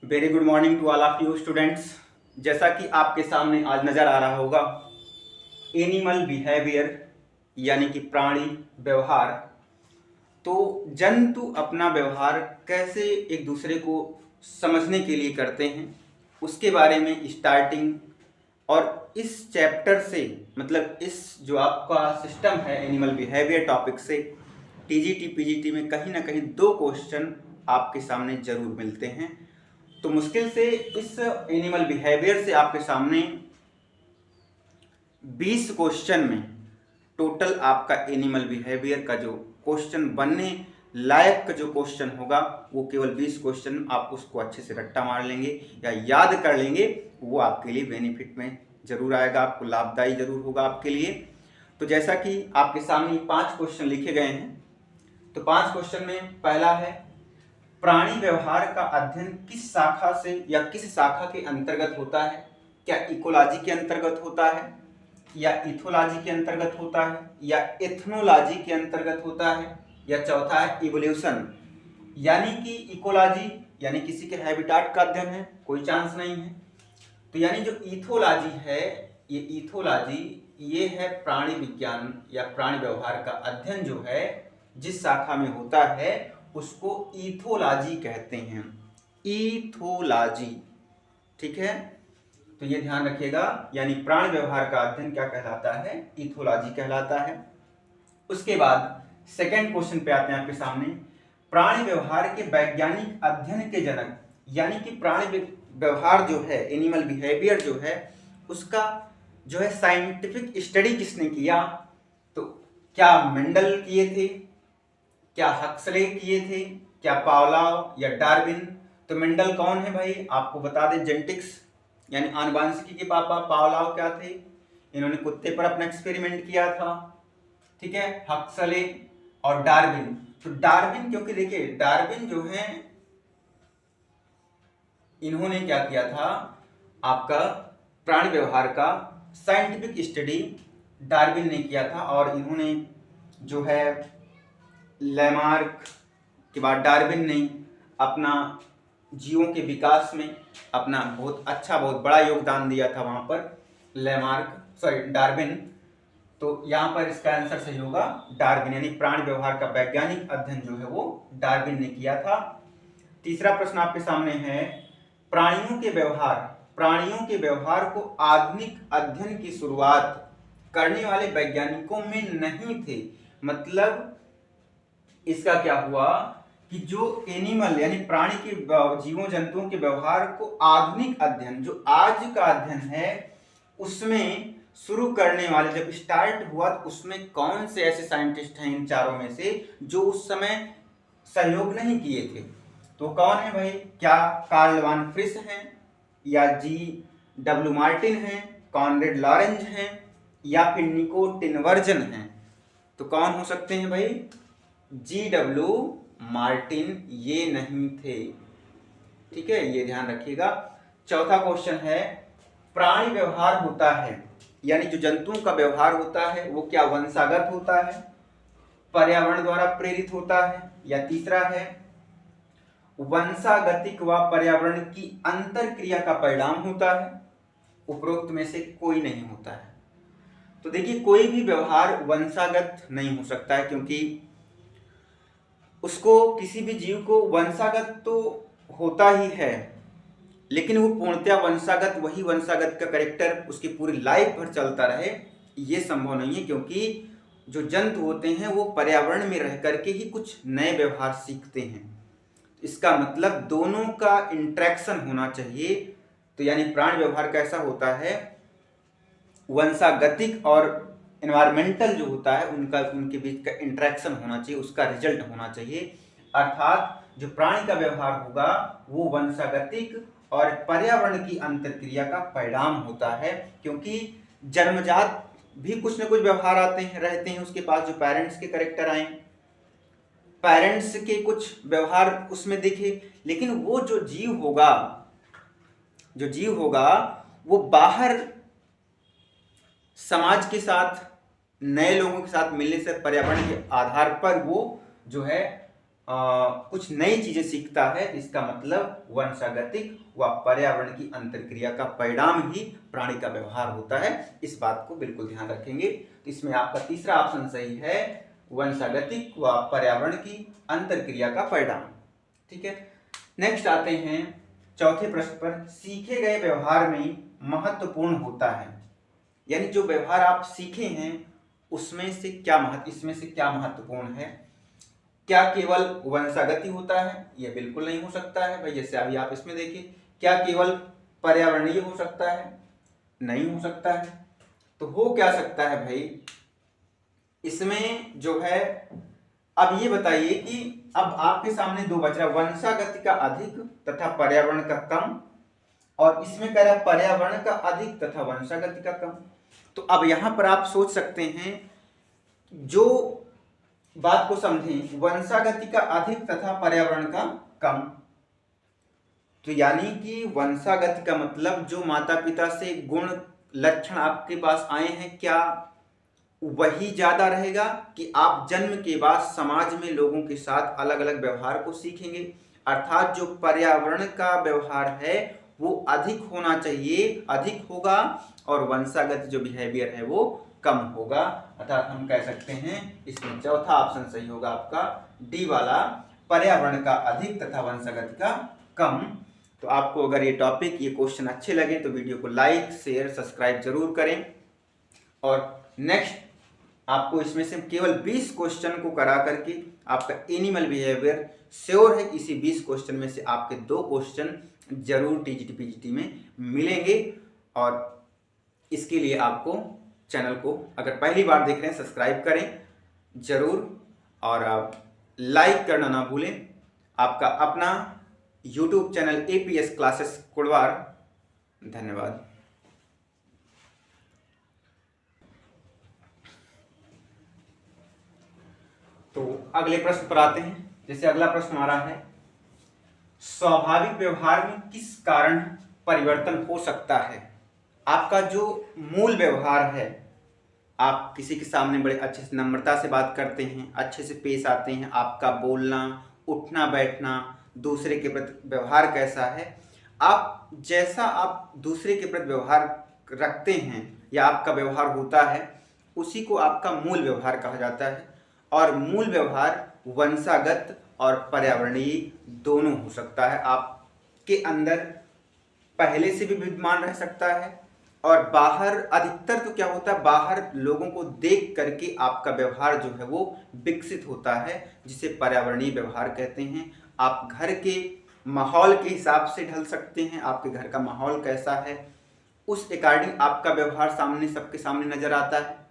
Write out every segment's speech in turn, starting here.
Very good morning to all of you students. जैसा कि आपके सामने आज नज़र आ रहा होगा, एनिमल बिहेवियर यानी कि प्राणी व्यवहार। तो जंतु अपना व्यवहार कैसे एक दूसरे को समझने के लिए करते हैं, उसके बारे में स्टार्टिंग और इस चैप्टर से, मतलब इस जो आपका सिस्टम है एनिमल बिहेवियर टॉपिक से, टीजीटी पीजीटी में कहीं ना कहीं 2 क्वेश्चन आपके सामने जरूर मिलते हैं। तो मुश्किल से इस एनिमल बिहेवियर से आपके सामने 20 क्वेश्चन में टोटल आपका एनिमल बिहेवियर का जो क्वेश्चन बनने लायक का जो क्वेश्चन होगा वो केवल 20 क्वेश्चन। आप उसको अच्छे से रट्टा मार लेंगे या याद कर लेंगे, वो आपके लिए बेनिफिट में जरूर आएगा, आपको लाभदायी जरूर होगा आपके लिए। तो जैसा कि आपके सामने 5 क्वेश्चन लिखे गए हैं, तो 5 क्वेश्चन में पहला है, प्राणी व्यवहार का अध्ययन किस शाखा से या किस शाखा के अंतर्गत होता है? क्या इकोलॉजी के अंतर्गत होता है, या इथोलॉजी के अंतर्गत होता है, या एथनोलॉजी के अंतर्गत होता है, या चौथा है इवोल्यूशन। यानी कि इकोलॉजी यानी किसी के हैबिटाट का अध्ययन है, कोई चांस नहीं है। तो यानी जो इथोलॉजी है, ये इथोलॉजी ये है प्राणी विज्ञान या प्राणी व्यवहार का अध्ययन जो है जिस शाखा में होता है उसको इथोलॉजी कहते हैं। इथोलॉजी, ठीक है, तो ये ध्यान रखिएगा। यानी प्राणी व्यवहार का अध्ययन क्या कहलाता है? इथोलॉजी कहलाता है। उसके बाद सेकंड क्वेश्चन पे आते हैं आपके सामने, प्राणी व्यवहार के वैज्ञानिक अध्ययन के जनक, यानी कि प्राणी व्यवहार जो है, एनिमल बिहेवियर जो है, उसका जो है साइंटिफिक स्टडी किसने किया? तो क्या मेंडल किए थे, क्या हक्सले किए थे, क्या पावलोव या डार्विन? तो मेंडल कौन है भाई? आपको बता दें, जेनेटिक्स यानी आनुवांशिकी के पापा। पावलोव क्या थे? इन्होंने कुत्ते पर अपना एक्सपेरिमेंट किया था, ठीक है। हक्सले और डार्विन, तो डार्विन, क्योंकि देखिए डार्विन जो है इन्होंने क्या किया था, आपका प्राणी व्यवहार का साइंटिफिक स्टडी डार्विन ने किया था। और इन्होंने जो है लैमार्क के बाद डार्विन ने अपना जीवों के विकास में अपना बहुत अच्छा, बहुत बड़ा योगदान दिया था वहां पर डार्विन। तो यहाँ पर इसका आंसर सही होगा डार्विन, यानी प्राणी व्यवहार का वैज्ञानिक अध्ययन जो है वो डार्विन ने किया था। तीसरा प्रश्न आपके सामने है, प्राणियों के व्यवहार को आधुनिक अध्ययन की शुरुआत करने वाले वैज्ञानिकों में नहीं थे। मतलब इसका क्या हुआ कि जो एनिमल यानी प्राणी के जीवों जंतुओं के व्यवहार को आधुनिक अध्ययन, जो आज का अध्ययन है, उसमें शुरू करने वाले जब स्टार्ट हुआ तो उसमें कौन से ऐसे साइंटिस्ट हैं इन चारों में से जो उस समय सहयोग नहीं किए थे? तो कौन है भाई? क्या कार्ल वान फ्रिस हैं, या G.W. मार्टिन हैं, कॉनरेड लॉरेंज हैं, या फिर निको टिनवर्जन हैं? तो कौन हो सकते हैं भाई? G.W. मार्टिन ये नहीं थे, ठीक है, ये ध्यान रखिएगा। चौथा क्वेश्चन है, प्राणी व्यवहार होता है यानी जो जंतुओं का व्यवहार होता है वो क्या वंशागत होता है, पर्यावरण द्वारा प्रेरित होता है, या तीसरा है वंशागतिक व पर्यावरण की अंतर क्रिया का परिणाम होता है? उपरोक्त में से कोई नहीं होता है। तो देखिए, कोई भी व्यवहार वंशागत नहीं हो सकता है, क्योंकि उसको किसी भी जीव को वंशागत तो होता ही है, लेकिन वो पूर्णतया वंशागत, वही वंशागत का कैरेक्टर उसकी पूरी लाइफ भर चलता रहे, ये संभव नहीं है। क्योंकि जो जंतु होते हैं वो पर्यावरण में रह करके ही कुछ नए व्यवहार सीखते हैं। इसका मतलब दोनों का इंटरेक्शन होना चाहिए। तो यानी प्राणी व्यवहार कैसा होता है, वंशागतिक और एनवायरमेंटल जो होता है उनके बीच का इंटरेक्शन होना चाहिए, उसका रिजल्ट होना चाहिए। अर्थात जो प्राणी का व्यवहार होगा वो वंशागतिक और पर्यावरण की अंतरक्रिया का परिणाम होता है। क्योंकि जन्मजात भी कुछ न कुछ व्यवहार आते हैं, रहते हैं उसके पास, जो पेरेंट्स के करेक्टर आए, पेरेंट्स के कुछ व्यवहार उसमें दिखे, लेकिन वो जो जीव होगा वो बाहर समाज के साथ, नए लोगों के साथ मिलने से, पर्यावरण के आधार पर वो जो है कुछ नई चीजें सीखता है तो इसका मतलब वंशागतिक व पर्यावरण की अंतरक्रिया का परिणाम ही प्राणी का व्यवहार होता है। इस बात को बिल्कुल ध्यान रखेंगे। तो इसमें आपका तीसरा ऑप्शन सही है, वंशागतिक व पर्यावरण की अंतरक्रिया का परिणाम। ठीक है, नेक्स्ट आते हैं चौथे प्रश्न पर। सीखे गए व्यवहार में महत्वपूर्ण होता है, यानी जो व्यवहार आप सीखे हैं उसमें से इसमें से क्या महत्वपूर्ण है। क्या केवल वंशागति होता है? यह बिल्कुल नहीं हो सकता है भाई। जैसे अभी आप इसमें देखिए, क्या केवल पर्यावरणीय हो सकता है? नहीं हो सकता है। तो हो क्या सकता है भाई इसमें जो है, अब ये बताइए कि अब आपके सामने दो बच रहा है, वंशागति का अधिक तथा पर्यावरण का कम, और इसमें कह रहा है पर्यावरण का अधिक तथा वंशागति का कम। तो अब यहां पर आप सोच सकते हैं, जो बात को समझें, वंशागति का अधिक तथा पर्यावरण का कम, तो यानी कि वंशागति का मतलब जो माता पिता से गुण लक्षण आपके पास आए हैं, क्या वही ज्यादा रहेगा कि आप जन्म के बाद समाज में लोगों के साथ अलग अलग व्यवहार को सीखेंगे। अर्थात जो पर्यावरण का व्यवहार है वो अधिक होना चाहिए, अधिक होगा, और वंशागत जो बिहेवियर है वो कम होगा। अर्थात हम कह सकते हैं इसमें चौथा ऑप्शन सही होगा आपका, डी वाला, पर्यावरण का अधिक तथा वंशागत का कम। तो आपको अगर ये टॉपिक, ये क्वेश्चन अच्छे लगे तो वीडियो को लाइक शेयर सब्सक्राइब जरूर करें। और नेक्स्ट आपको इसमें से केवल 20 क्वेश्चन को करा करके आपका एनिमल बिहेवियर श्योर है, इसी 20 क्वेश्चन में से आपके 2 क्वेश्चन जरूर टीजीटी पीजीटी में मिलेंगे। और इसके लिए आपको चैनल को अगर पहली बार देख रहे हैं सब्सक्राइब करें जरूर, और आप लाइक करना ना भूलें। आपका अपना YouTube channel APS classes Kurwar. धन्यवाद। तो अगले प्रश्न पर आते हैं। जैसे अगला प्रश्न आ रहा है, स्वाभाविक व्यवहार में किस कारण परिवर्तन हो सकता है। आपका जो मूल व्यवहार है, आप किसी के सामने बड़े अच्छे से नम्रता से बात करते हैं, अच्छे से पेश आते हैं, आपका बोलना उठना बैठना, दूसरे के प्रति व्यवहार कैसा है, आप जैसा आप दूसरे के प्रति व्यवहार रखते हैं या आपका व्यवहार होता है, उसी को आपका मूल व्यवहार कहा जाता है। और मूल व्यवहार वंशागत और पर्यावरणीय दोनों हो सकता है। आपके अंदर पहले से भी विद्यमान रह सकता है, और बाहर अधिकतर तो क्या होता है, बाहर लोगों को देख करके आपका व्यवहार जो है वो विकसित होता है, जिसे पर्यावरणीय व्यवहार कहते हैं। आप घर के माहौल के हिसाब से ढल सकते हैं, आपके घर का माहौल कैसा है उस अकॉर्डिंग आपका व्यवहार सामने सबके सामने नजर आता है,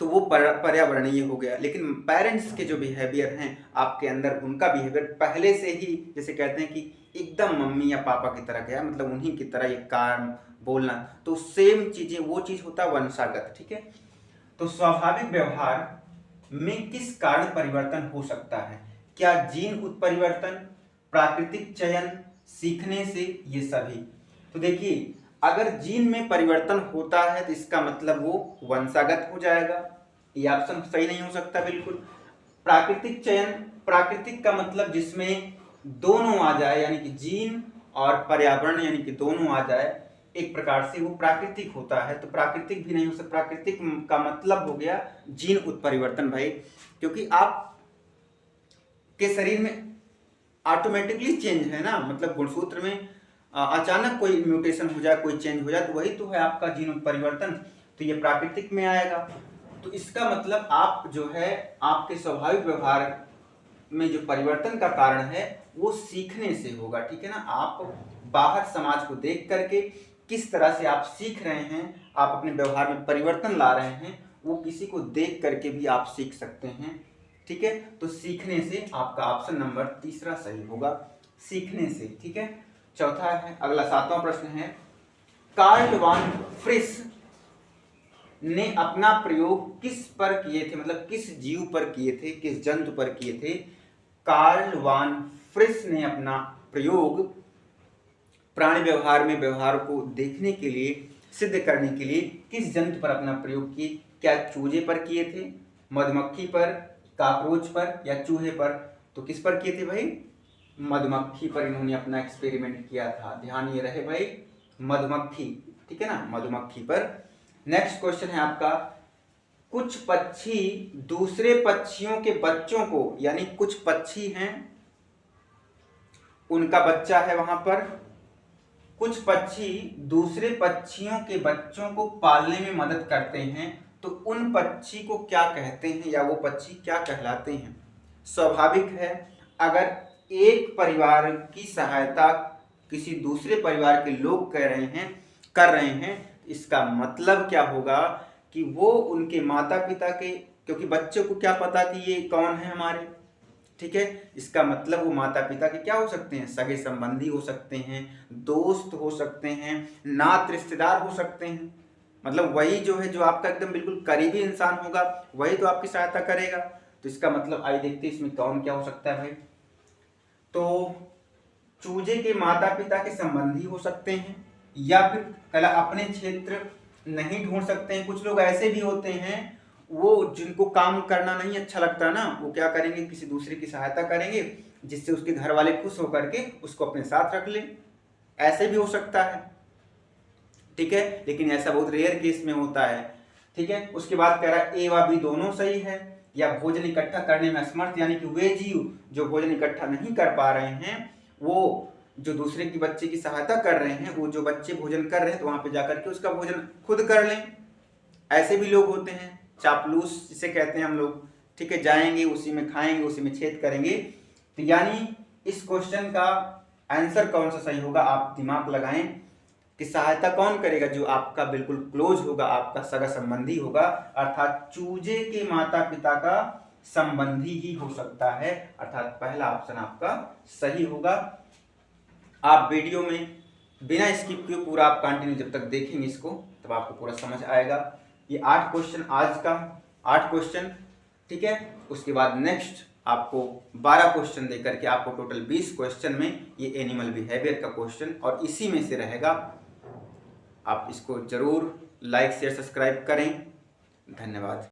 तो वो पर्यावरणीय हो गया। लेकिन पेरेंट्स के जो बिहेवियर हैं आपके अंदर, उनका बिहेवियर पहले से ही, जैसे कहते हैं कि एकदम मम्मी या पापा की तरह गया, मतलब उन्हीं की तरह ये काम बोलना, तो सेम चीजें, वो चीज होता है वंशागत। ठीक है, तो स्वाभाविक व्यवहार में किस कारण परिवर्तन हो सकता है। क्या जीन उत्परिवर्तन, प्राकृतिक चयन, सीखने से, ये सभी। तो देखिए, अगर जीन में परिवर्तन होता है तो इसका मतलब वो वंशागत हो जाएगा, ये ऑप्शन सही नहीं हो सकता बिल्कुल। प्राकृतिक चयन, प्राकृतिक का मतलब जिसमें दोनों आ जाए, यानी कि जीन और पर्यावरण यानी कि दोनों आ जाए, एक प्रकार से वो प्राकृतिक होता है। तो प्राकृतिक भी नहीं हो सकता। प्राकृतिक का मतलब हो गया जीन उत्परिवर्तन भाई, क्योंकि आप के शरीर में ऑटोमेटिकली चेंज है ना, मतलब गुणसूत्र में अचानक कोई म्यूटेशन हो जाए, कोई चेंज हो जाए, तो वही तो है आपका जीन उत्परिवर्तन, तो ये प्राकृतिक में आएगा। तो इसका मतलब आप जो है, आपके स्वाभाविक व्यवहार में जो परिवर्तन का कारण है वो सीखने से होगा। ठीक है ना, आप बाहर समाज को देख करके किस तरह से आप सीख रहे हैं, आप अपने व्यवहार में परिवर्तन ला रहे हैं, वो किसी को देख करके भी आप सीख सकते हैं। ठीक है, तो सीखने से आपका ऑप्शन नंबर तीसरा सही होगा, सीखने से। ठीक है, चौथा है। अगला 7वां प्रश्न है, कार्ल वान फ्रिस ने अपना प्रयोग किस पर किए थे, मतलब किस जीव पर किए थे, किस जंतु पर किए थे। कार्ल वान फ्रिस ने अपना प्रयोग प्राणी व्यवहार में व्यवहार को देखने के लिए, सिद्ध करने के लिए किस जंतु पर अपना प्रयोग किए। क्या चूजे पर किए थे, मधुमक्खी पर, काकरोच पर या चूहे पर। तो किस पर किए थे भाई? मधुमक्खी पर इन्होंने अपना एक्सपेरिमेंट किया था। ध्यान ये रहे भाई, मधुमक्खी, ठीक है ना, मधुमक्खी पर। नेक्स्ट क्वेश्चन है आपका, कुछ पक्षी दूसरे पक्षियों के बच्चों को, यानी कुछ पक्षी हैं उनका बच्चा है वहां पर, कुछ पक्षी दूसरे पक्षियों के बच्चों को पालने में मदद करते हैं, तो उन पक्षी को क्या कहते हैं या वो पक्षी क्या कहलाते हैं? स्वाभाविक है, अगर एक परिवार की सहायता किसी दूसरे परिवार के लोग कर रहे हैं, इसका मतलब क्या होगा कि वो उनके माता पिता के, क्योंकि बच्चों को क्या पता कि ये कौन है हमारे, ठीक है, इसका मतलब वो माता पिता के क्या हो सकते हैं? सगे संबंधी हो सकते हैं, दोस्त हो सकते हैं, नात रिश्तेदार हो सकते हैं। मतलब वही जो है, जो आपका एकदम बिल्कुल करीबी इंसान होगा, वही तो आपकी सहायता करेगा। तो इसका मतलब आइए देखते हैं इसमें कौन क्या हो सकता है भाई। तो चूजे के माता पिता के संबंधी हो सकते हैं, या फिर कला अपने क्षेत्र नहीं ढूंढ सकते हैं। कुछ लोग ऐसे भी होते हैं, वो जिनको काम करना नहीं अच्छा लगता ना, वो क्या करेंगे, किसी दूसरे की सहायता करेंगे, जिससे उसके घर वाले खुश होकर के उसको अपने साथ रख लें। ऐसे भी हो सकता है, ठीक है, लेकिन ऐसा बहुत रेयर केस में होता है, ठीक है। उसके बाद कह रहा है ए व बी दोनों सही है, या भोजन इकट्ठा करने में असमर्थ, यानी कि वे जीव जो भोजन इकट्ठा नहीं कर पा रहे हैं, वो जो दूसरे की बच्चे की सहायता कर रहे हैं, वो जो बच्चे भोजन कर रहे हैं तो वहां पे जाकर के उसका भोजन खुद कर लें। ऐसे भी लोग होते हैं, चापलूस जिसे कहते हैं हम लोग, ठीक है, जाएंगे उसी में खाएंगे, उसी में छेद करेंगे। तो यानी इस क्वेश्चन का आंसर कौन सा सही होगा, आप दिमाग लगाएं कि सहायता कौन करेगा? जो आपका बिल्कुल क्लोज होगा, आपका सगा संबंधी होगा, अर्थात चूजे के माता पिता का संबंधी ही हो सकता है, अर्थात पहला ऑप्शन आपका सही होगा। आप वीडियो में बिना स्किप किए पूरा आप कंटिन्यू जब तक देखेंगे इसको, तब आपको पूरा समझ आएगा। ये 8 क्वेश्चन, आज का 8 क्वेश्चन, ठीक है। उसके बाद नेक्स्ट आपको 12 क्वेश्चन देकर के आपको टोटल 20 क्वेश्चन में ये एनिमल बिहेवियर का क्वेश्चन और इसी में से रहेगा। आप इसको जरूर लाइक शेयर सब्सक्राइब करें। धन्यवाद।